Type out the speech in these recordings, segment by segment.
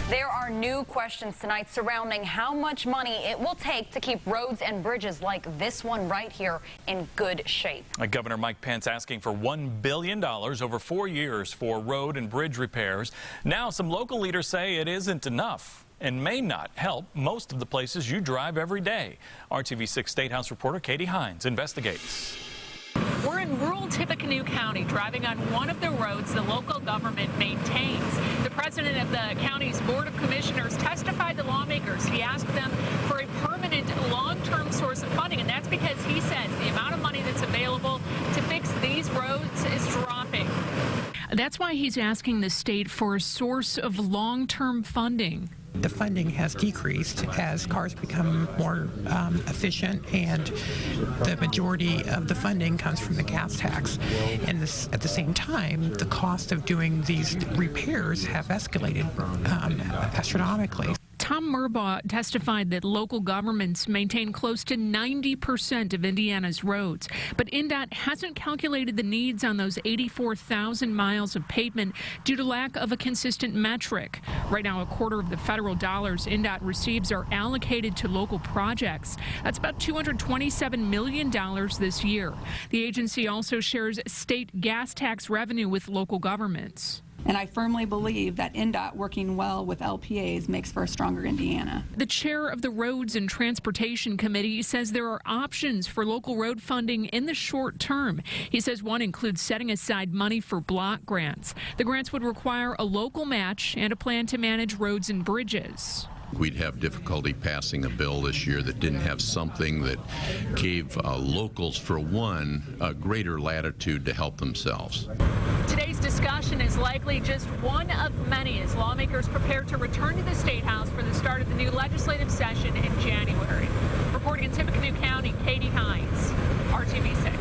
There are new questions tonight surrounding how much money it will take to keep roads and bridges like this one right here in good shape. Governor Mike Pence asking for $1 billion over 4 years for road and bridge repairs. Now, some local leaders say it isn't enough and may not help most of the places you drive every day. RTV6 State House reporter Katie Hines investigates. We're in rural Tippecanoe County, driving on one of the roads the local government maintains. The president of the county's Board of Commissioners testified to lawmakers. He asked them for a permanent, long-term source of funding, and that's because he says the amount of money that's available to fix these roads is dropping. That's why he's asking the state for a source of long-term funding. The funding has decreased as cars become more efficient, and the majority of the funding comes from the gas tax. And at the same time, the cost of doing these repairs have escalated astronomically. Tom Murbaugh testified that local governments maintain close to 90% of Indiana's roads, but INDOT hasn't calculated the needs on those 84,000 miles of pavement due to lack of a consistent metric. Right now, a quarter of the federal dollars INDOT receives are allocated to local projects. That's about $227 million this year. The agency also shares state gas tax revenue with local governments. And I firmly believe that INDOT working well with LPAs makes for a stronger Indiana. The chair of the Roads and Transportation Committee says there are options for local road funding in the short term. He says one includes setting aside money for block grants. The grants would require a local match and a plan to manage roads and bridges. We'd have difficulty passing a bill this year that didn't have something that gave locals, for one, a greater latitude to help themselves. Today's discussion is likely just one of many as lawmakers prepare to return to the State House for the start of the new legislative session in January. Reporting in Tippecanoe County, Katie Hines, RTV6.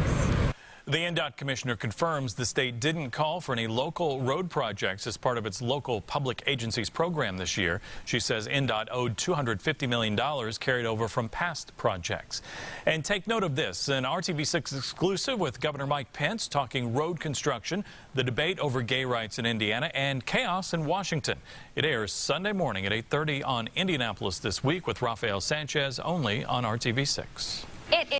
The INDOT commissioner confirms the state didn't call for any local road projects as part of its local public agencies program this year. She says INDOT owed $250 million carried over from past projects. And take note of this, an RTV6 exclusive with Governor Mike Pence talking road construction, the debate over gay rights in Indiana, and chaos in Washington. It airs Sunday morning at 8:30 on Indianapolis This Week with Rafael Sanchez, only on RTV6.